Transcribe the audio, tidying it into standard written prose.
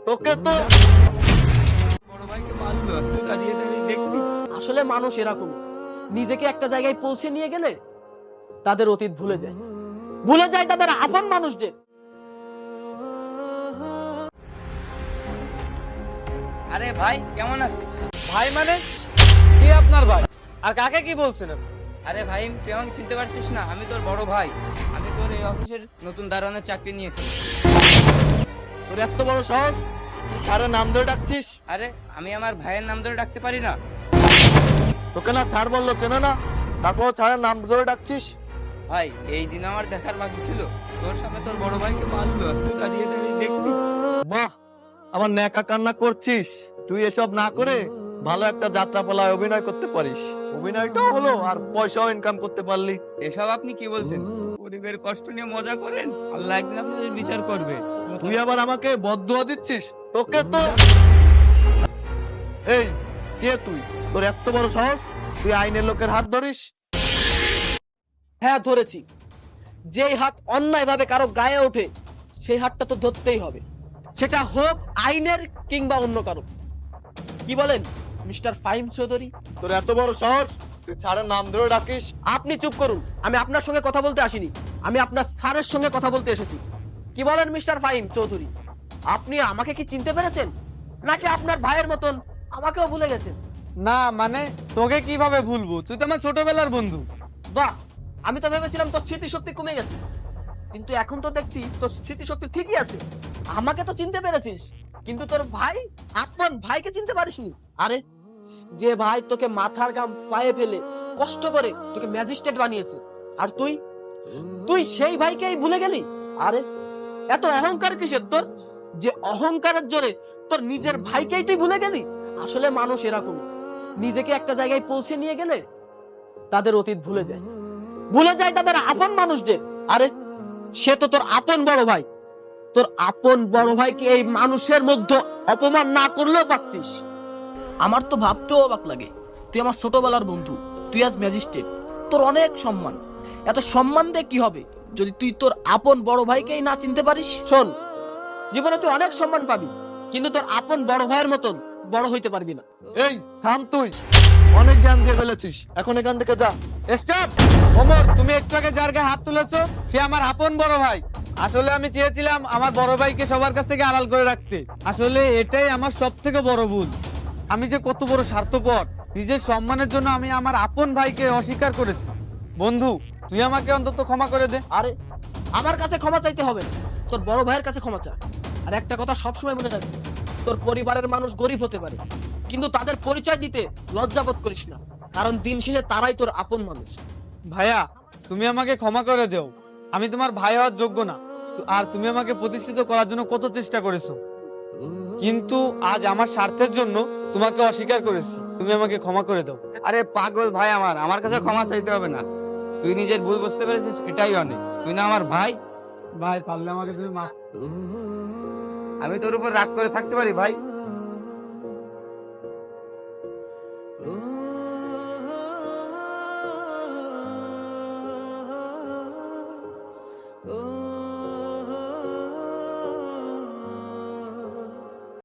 তোকে তো বড় ভাইকে মারলো, দাঁড়িয়ে দাঁড়িয়ে দেখলি। আসলে মানুষ এরকম, নিজেকে একটা জায়গায় পৌঁছে নিয়ে গেলে তাদের অতীত ভুলে যায় তাদের আপন মানুষদের। আরে ভাই কেমন আছিস? ভাই মানে কি আপনার ভাই? আর কাকে কি বলছেন আপনি? আরে ভাই তুই আমাকে চিনতে পারছিস না? আমি তোর বড় ভাই। আমি তোর এই অফিসের নতুন দারোয়ানের চাকরি নিয়েছি। তোর এত বড় সাহস, তুই ছাড়ের নাম ধরে ডাকছিস? আরে আমি আমার ভাইয়ের নাম ধরে ডাকতে পারি না? তোকে না ছাড় বললো, চেনে না, তারপর ছাড়ের নাম ধরে ডাকছিস? ভাই এই দিন আমার দেখার বাকি ছিল, তোর সামনে তোর বড় ভাইকে মারলো, দাঁড়িয়ে দাঁড়িয়ে দেখলি। বাহ, আমার ন্যাকা কান্না করছিস। তুই এসব না করে ভালো একটা যাত্রাপালায় অভিনয় করতে পারিস। অভিনয়টাও হলো আর পয়সাও ইনকাম করতে পারলি। এসব আপনি কি বলছেন? গরিবের কষ্ট নিয়ে মজা করেন, আল্লাহ একদিন আপনাদের বিচার করবে। তুই আবার আমাকে বদদুয়া দিচ্ছিস? তোকে তো এই কে তুই? তোর এত বড় সাহস, তুই আইনের লোকের হাত ধরিস? হ্যাঁ ধরেছি। যেই হাত অন্যায় ভাবে কারো গায়ে ওঠে সেই হাতটা তো ধরতেই হবে, সেটা হোক আইনের কিংবা অন্য কারো। কি বলেন মিস্টার ফাহিম চৌধুরী? তোর এত বড় সাহস, তুই ছাড়ের নাম ধরে ডাকিস? আপনি চুপ করুন, আমি আপনার সঙ্গে কথা বলতে আসিনি, আমি আপনার স্যারের সঙ্গে কথা বলতে এসেছি। কি বলেন মিস্টার ফাহিম চৌধুরী? আপনি আমাকে কি চিনতে পেরেছেন, নাকি আপনার ভাইয়ের মতন আমাকেও ভুলে গেছেন? না মানে তোকে কিভাবে ভুলবো? তুই তো আমার ছোটবেলার বন্ধু। বাহ, আমি তো ভেবেছিলাম তোর স্মৃতিশক্তি কমে গেছে, কিন্তু এখন তো দেখছি তোর স্মৃতিশক্তি ঠিকই আছে। আমাকে তো চিনতে পেরেছিস, কিন্তু তোর ভাই, আপন ভাইকে চিনতে পারিসনি। আরে যে ভাই তোকে মাথার ঘাম পায়ে ফেলে কষ্ট করে তোকে ম্যাজিস্ট্রেট বানিয়েছে, আর তুই তুই সেই ভাইকেই ভুলে গেলি? আরে এত অহংকার কিসের তোর, যে অহংকারের জোরে তোর নিজের ভাইকেই তুই ভুলে গেলি? আসলে মানুষ এরকম, নিজেকে একটা জায়গায় পৌঁছে নিয়ে গেলে তাদের অতীত ভুলে যায় তাদের আপন মানুষদের। আরে সে তো তোর আপন বড় ভাই, তোর আপন বড় ভাইকে এই মানুষের মধ্যে অপমান না করলেও পারতিস। আমার তো ভাবতেও অবাক লাগে, তুই আমার ছোটবেলার বন্ধু, তুই আজ ম্যাজিস্ট্রেট, তোর অনেক সম্মান। এত সম্মান দিয়ে কি হবে যদি তুই তোর আপন বড় ভাইকেই না চিনতে পারিস? শোন, জীবনে তুই অনেক সম্মান পাবি, কিন্তু তোর আপন বড় ভাইয়ের মতন বড় হইতে পারবি না। এই থাম, তুই অনেক জ্ঞান দিয়ে ফেলেছিস, এখন এখান থেকে যা। স্টপ! ওমর, তুমি একটু আগে যার গায়ে হাত তুলেছো সে আমার আপন বড় ভাই। আসলে আমি চেয়েছিলাম আমার বড় ভাইকে সবার কাছ থেকে আড়াল করে রাখতে। আসলে এটাই আমার সব থেকে বড় ভুল। আমি যে কত বড় স্বার্থপর, নিজের সম্মানের জন্য আমি আমার আপন ভাইকে অস্বীকার করেছি। বন্ধু, তুই আমাকে অন্তত ক্ষমা করে দে। আরে আমার কাছে ক্ষমা চাইতে হবে না, তোর বড় ভাইয়ের কাছে ক্ষমা চা। আর একটা কথা সবসময় মনে রাখবি, তোর পরিবারের মানুষ গরিব হতে পারে, কিন্তু তাদের পরিচয় দিতে লজ্জাবোধ করিস না, কারণ দিন শেষে তারাই তোর আপন মানুষ। ভাইয়া, তুমি আমাকে ক্ষমা করে দেও। আমি তোমার ভাই হওয়ার যোগ্য না, আর তুমি আমাকে প্রতিষ্ঠিত করার জন্য কত চেষ্টা করেছো, কিন্তু আজ আমার স্বার্থের জন্য তোমাকে অস্বীকার করেছি। তুমি আমাকে ক্ষমা করে দাও। আরে পাগল ভাই, আমার কাছে ক্ষমা চাইতে হবে না। তুই নিজের ভুল বুঝতে পেরেছিস, এটাই অনেক। তুই না আমার ভাই? ভাই পারলে আমাকে তুমি মাফ। আমি তোর উপর রাগ করে থাকতে পারি ভাই?